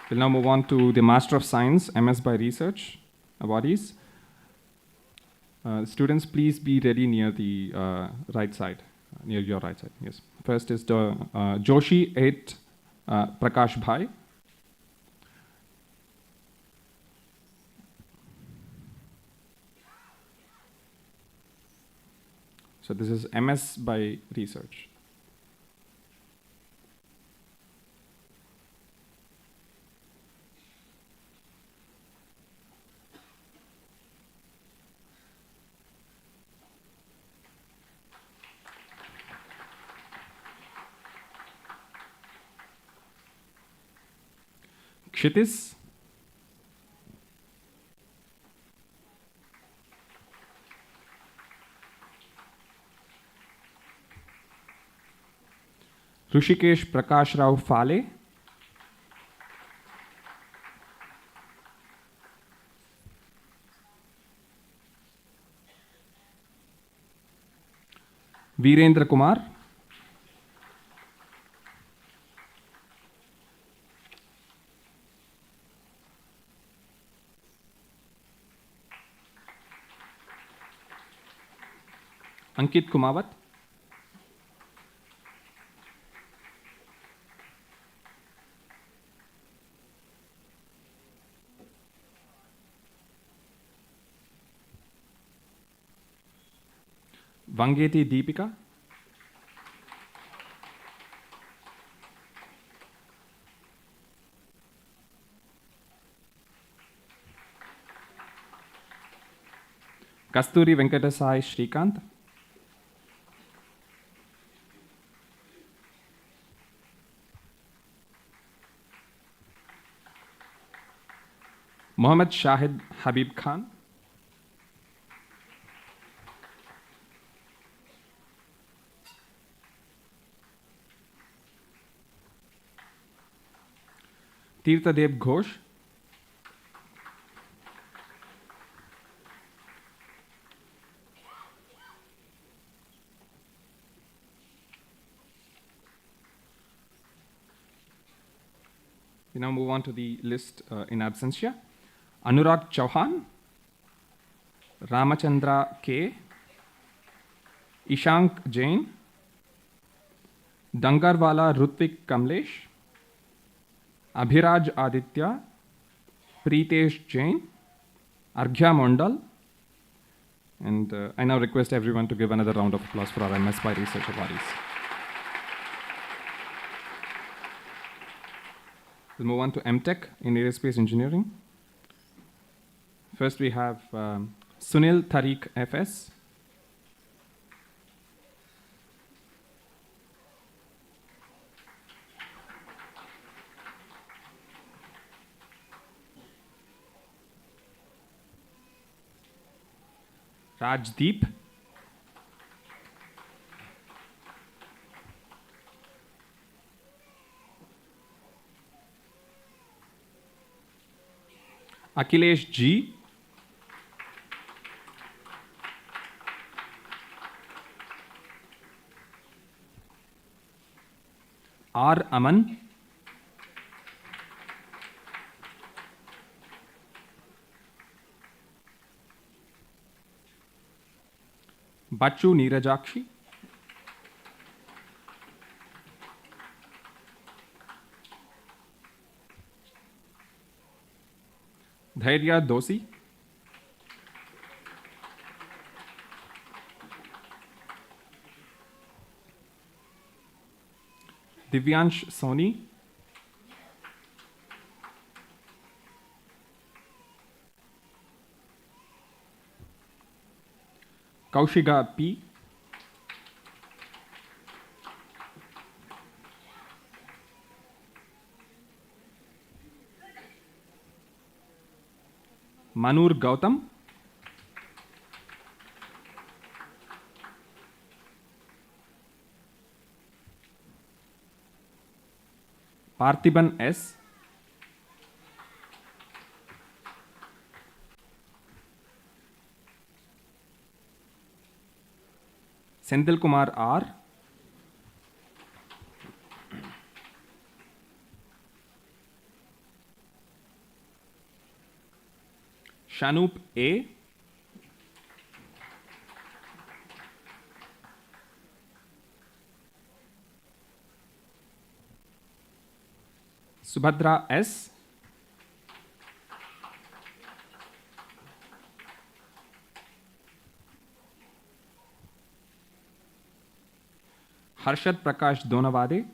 We'll now move on to the Master of Science, MS by Research awardees. Students, please be ready near the right side, near your right side. Yes. First is the Joshi 8 Prakash Bhai. So this is MS by Research. Kshitis. Rushikesh Prakash Rao Phale, Virendra Kumar, Ankit Kumawat, Vangeti Deepika, Kasturi Venkatasai Shrikant, Mohammad Shahid Habib Khan, Tirthadev Ghosh, we now move on to the list in absentia. Anurag Chauhan, Ramachandra K, Ishank Jain, Dangarwala Rutvik Kamlesh, Abhiraj Aditya, Preetesh Jain, Arghya Mondal, and I now request everyone to give another round of applause for our MS by researcher bodies. We'll move on to MTech in Aerospace Engineering. First we have Sunil Tariq FS, Rajdeep, Akhilesh G, R. Aman, Bachu Neerajakshi, Dhairya Dosi, Divyansh Soni, Kaushiga P, Manur Gautam, Parthiban S, Senthil Kumar R, Shanup A, Subhadra S, Harshad Prakash Donavade,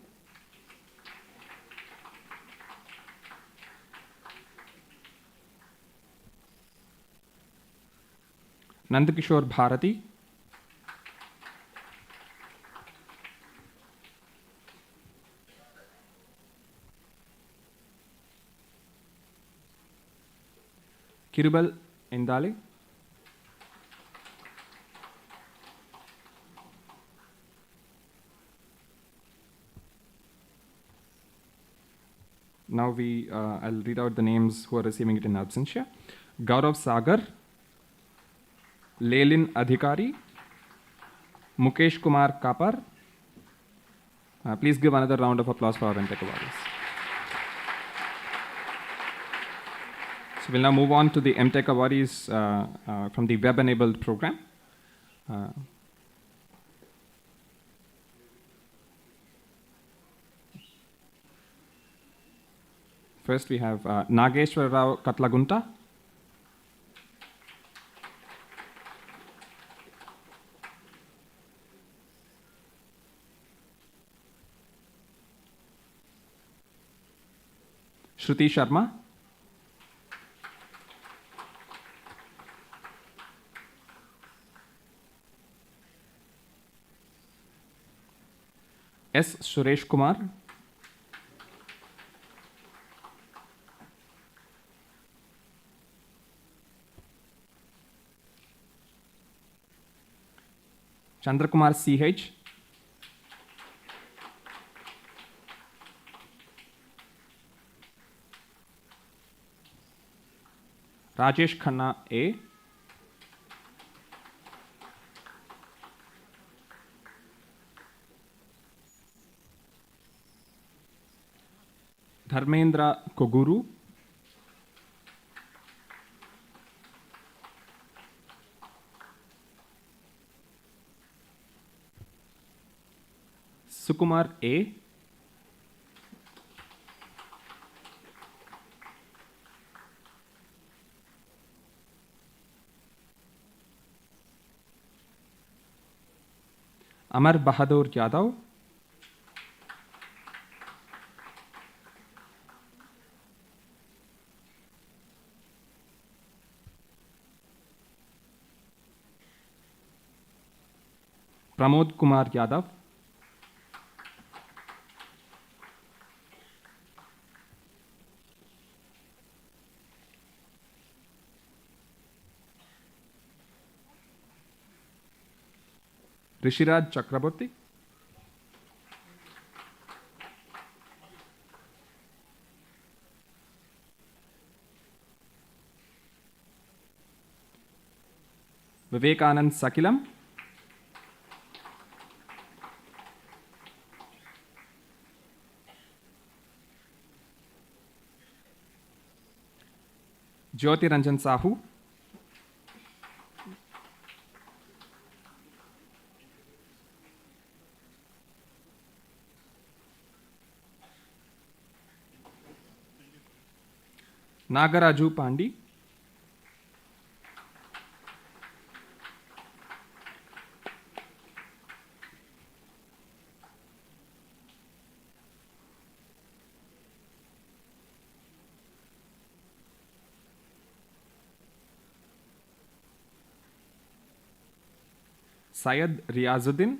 Nandakishore Bharati, Kirubal Indale, Now I'll read out the names who are receiving it in absentia. Gaurav Sagar, Lelin Adhikari, Mukesh Kumar Kapar. Please give another round of applause for our MTech awardees. So we'll now move on to the MTech awardees from the web-enabled program. First, we have Nageshwar Rao Katlagunta. Shruti Sharma. S. Suresh Kumar. Chandrakumar CH. Rajesh Khanna A. Dharmendra Koguru. Sukumar A. Amar Bahadur Yadav. Pramod Kumar Yadav. Rishiraj Chakraborty. Vivekanand Sakilam. Jyoti Ranjan Sahu. Nagaraju Pandi. Syed Riazuddin.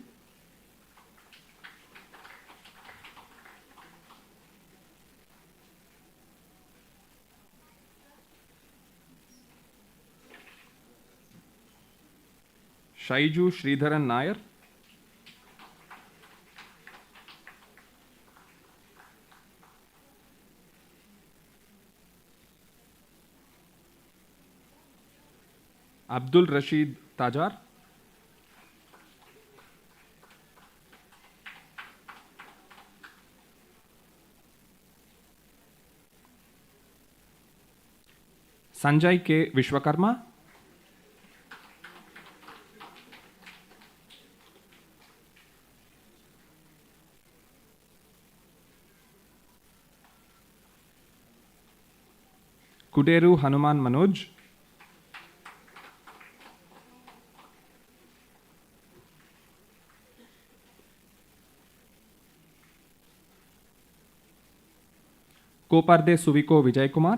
Shaiju Sridharan Nair. Abdul Rashid Tajar. Sanjay K. Vishwakarma. Kuderu Hanuman Manoj. Koparde Suviko Vijay Kumar.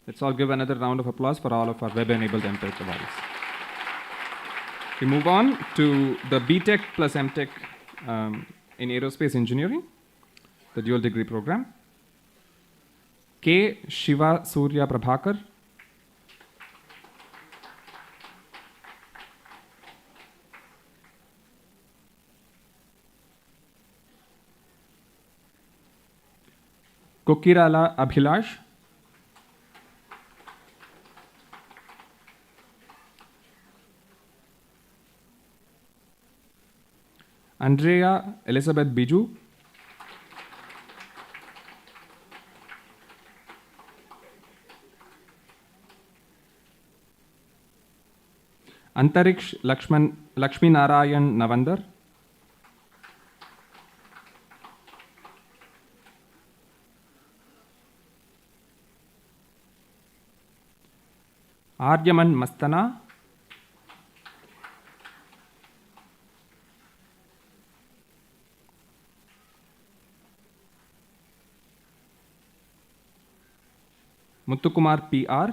Let's all give another round of applause for all of our web-enabled MTech awardees. We move on to the BTech plus MTech in Aerospace Engineering, the dual degree program. K. Shiva Surya Prabhakar. Kokirala Abhilash, Andrea Elizabeth Biju, Antariksh Lakshmi Narayan Navandar, Aryaman Mastana, Muthukumar PR,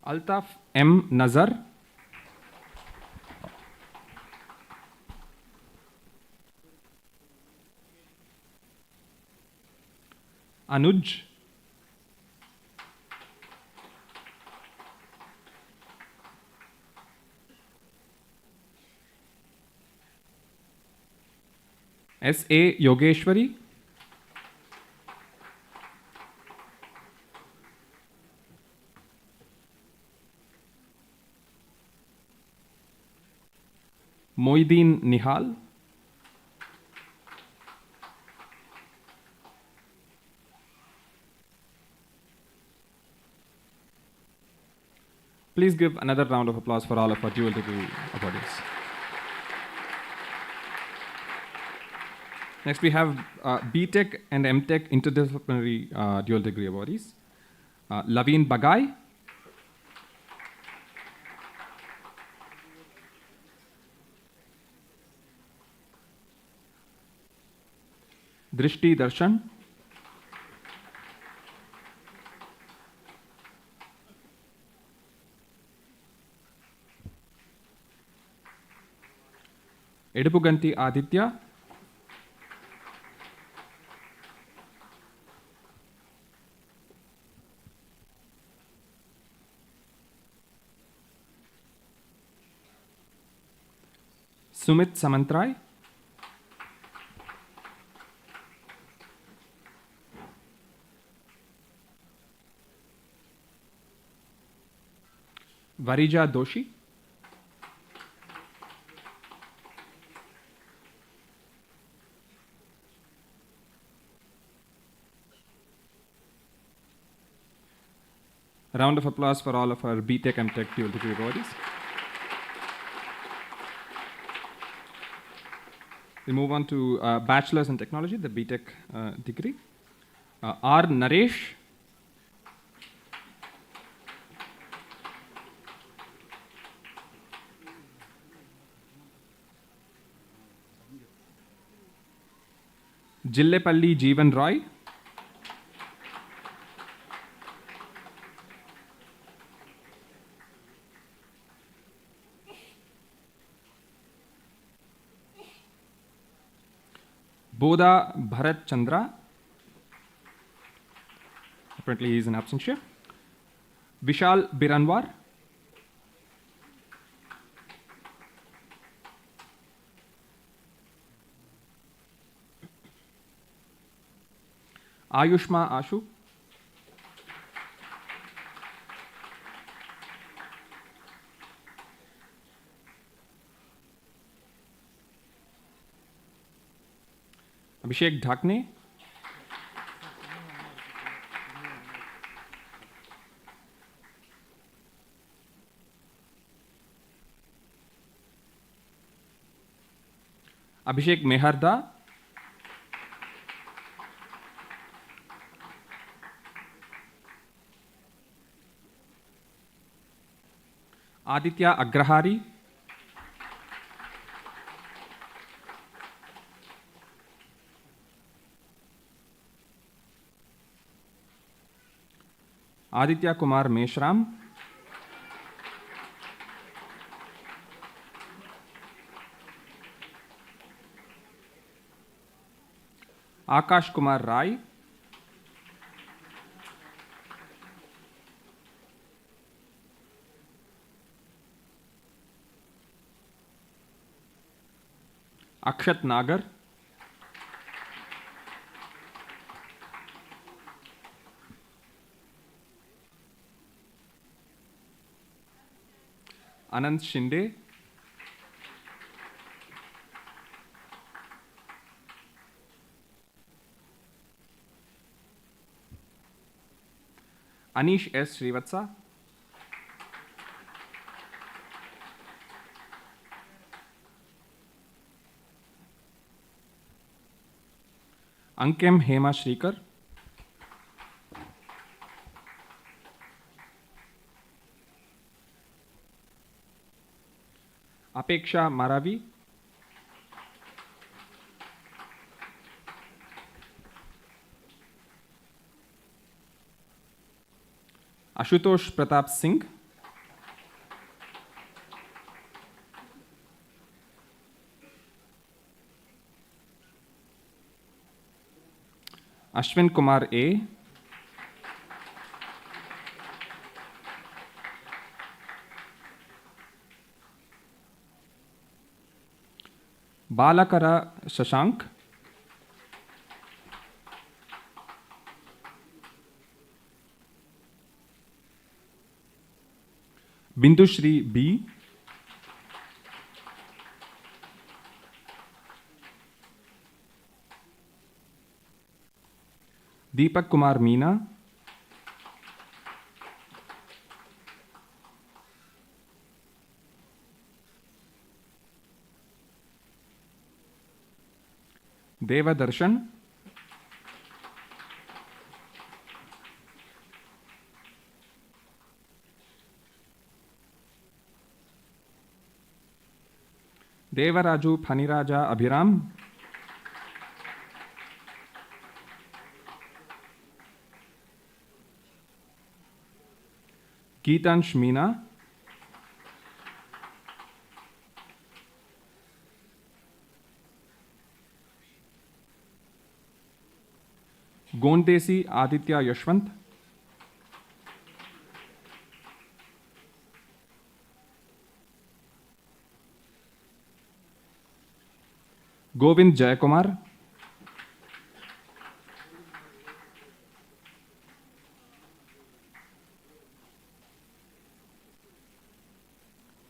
Altaf M. Nazar, Anuj, S.A. Yogeshwari, Moideen Nihal, please give another round of applause for all of our dual degree awardees. Next, we have BTech and MTech interdisciplinary dual degree awardees. Laveen Bagai, Drishti Darshan, Edupuganti Aditya, Sumit Samantrai, Varija Doshi, a round of applause for all of our BTech MTech dual degree awardees. We move on to Bachelor's in Technology, the BTech degree. R. Naresh, Jillepalli Jeevan Roy, Bodha Bharat Chandra, apparently he is in absentia. Vishal Biranwar, Ayushma Ashu, Abhishek Dhakne, Abhishek Meharda, Aditya Agrahari, Aditya Kumar Meshram, Akash Kumar Rai, Akshat Nagar, Anand Shinde, Anish S. Srivatsa, Ankem Hema Shrikar, Apeksha Maravi, Ashutosh Pratap Singh, Ashwin Kumar A, Balakara Shashank, Bindushri B, Deepak Kumar Meena, Deva Darshan, Devaraju Phaniraja Abhiram, Geetansh Meena, Gondesi Aditya Yashwant, Govind Jayakumar,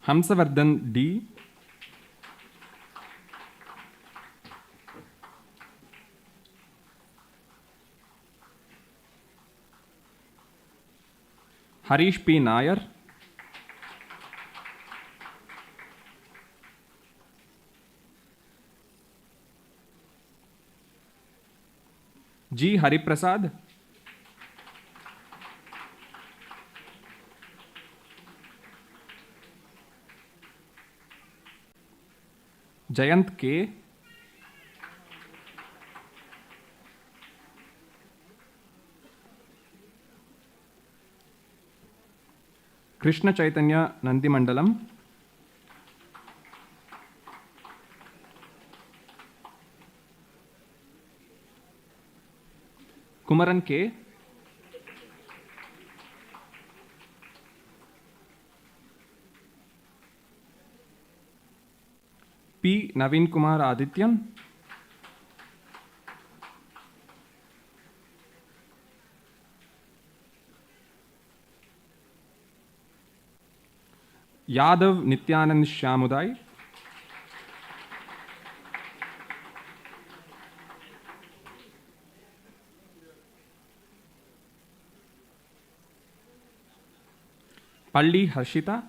Hamsavardhan D, Harish P. Nair, G. Hariprasad, Jayant K, Krishna Chaitanya Nandimandalam, Kumaran K, P. Naveen Kumar Adityan, Yadav Nityanand Shyamudai, Palli Harshita,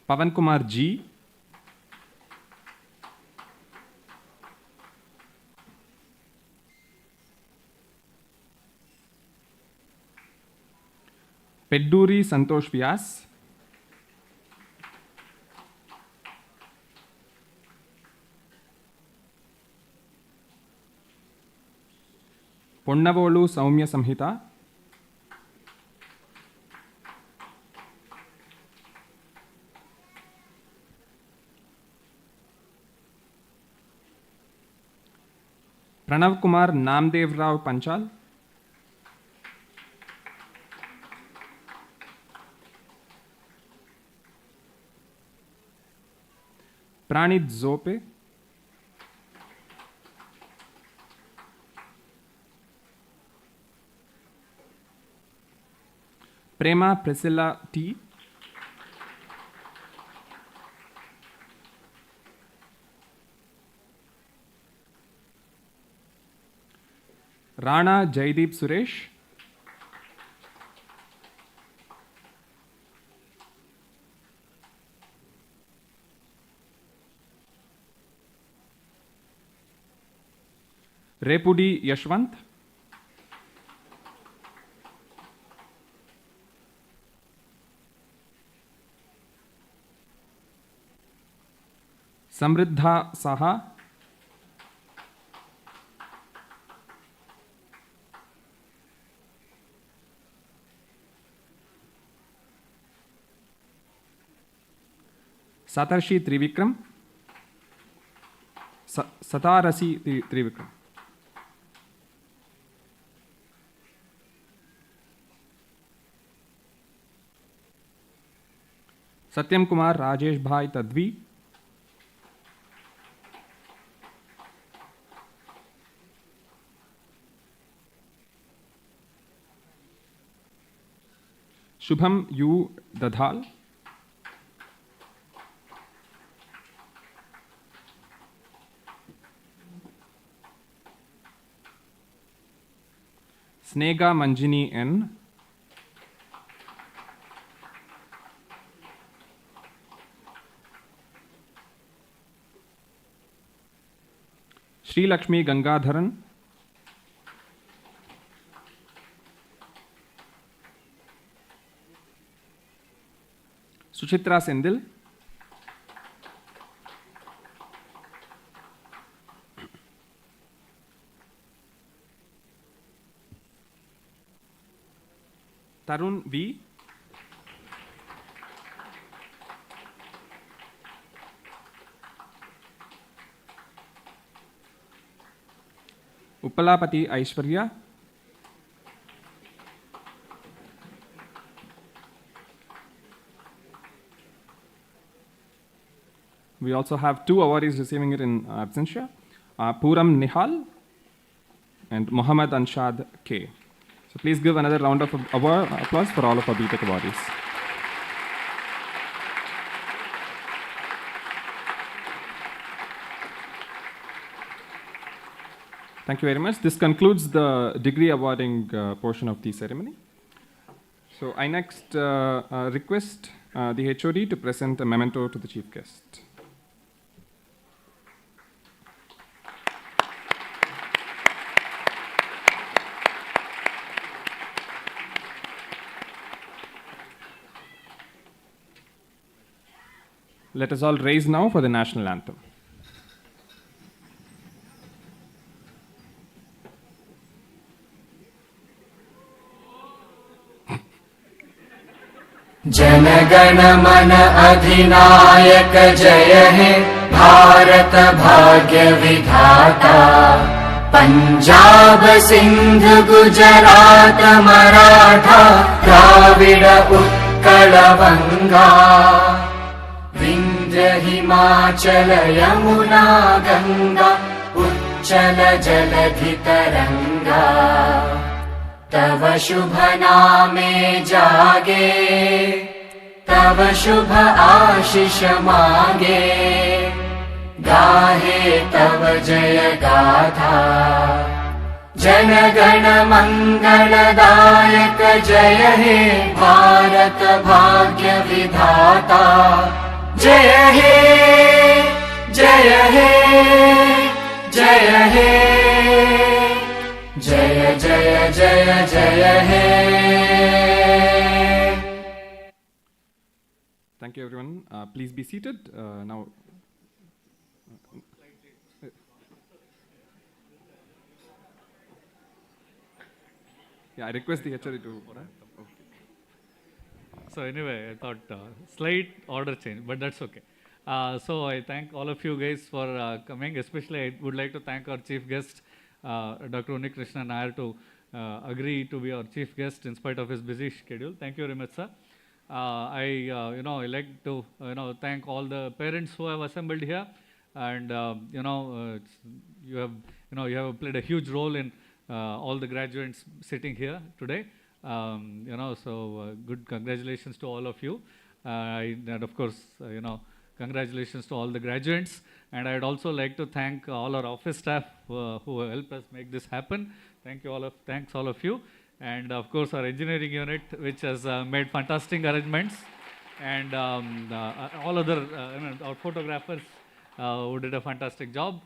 Pavan Kumar G, Pedduri Santosh Vyas, Ponnavolu Saumya Samhita, Pranav Kumar Namdev Rao Panchal. Pranit Zope. Prema Priscilla T. Rana Jaideep Suresh. Repudi Yashwant. Samriddha Saha. Satarshi Trivikram. Satarasi Trivikram. Satyam Kumar Rajesh Bhai Tadvi. Shubham U Dadhal. Snega Manjini N. Sri Lakshmi Gangadharan. Suchitra Sendil. Tarun V. Uppalapati Aishwarya. We also have two awardees receiving it in absentia, Puram Nihal and Mohammad Anshad K. So please give another round of applause for all of our BTech awardees. Thank you very much. This concludes the degree awarding portion of the ceremony. So I next request the HOD to present a memento to the chief guest. Let us all rise now for the national anthem. Jana Gana मन अधिनायक जय हे भारत भाग्य विधाता पंजाब सिंध गुजरात मराठा द्राविड उत्कल बंगा विंध्य हिमाचल यमुना गंगा उच्चल जलधि तरंगा तव शुभ नामे जागे तव शुभ आशीष मांगे गाहे तव जय गाथा जन गण मंगलदायक जय हे भारत भाग्य विधाता जय हे जय हे जय हे जय जय जय जय हे. Thank you, everyone. Please be seated. Now, yeah, I request the HRD to. So anyway, I thought slight order change, but that's okay. So I thank all of you guys for coming. Especially I would like to thank our chief guest, Dr. Unikrishnan Nair to agree to be our chief guest in spite of his busy schedule. Thank you very much, sir. I like to thank all the parents who have assembled here, and you have played a huge role in all the graduates sitting here today. So good congratulations to all of you. And of course, congratulations to all the graduates. And I'd also like to thank all our office staff who helped us make this happen. Thanks all of you. And of course, our engineering unit, which has made fantastic arrangements. And all other, our photographers who did a fantastic job.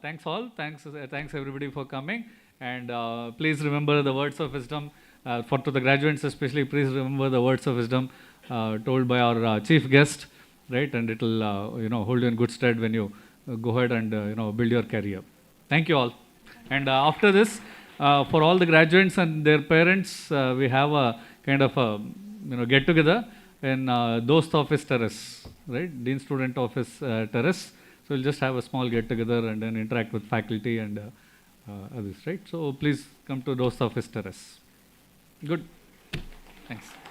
Thanks all. Thanks everybody for coming. And please remember the words of wisdom. To the graduates especially, please remember the words of wisdom told by our chief guest, right? And it will hold you in good stead when you go ahead and build your career. Thank you all. And after this, for all the graduates and their parents, we have a kind of a get together in Dost Office Terrace, right? Dean Student Office Terrace. So we'll just have a small get together and then interact with faculty and others, right? So please come to Dost Office Terrace. Good. Thanks.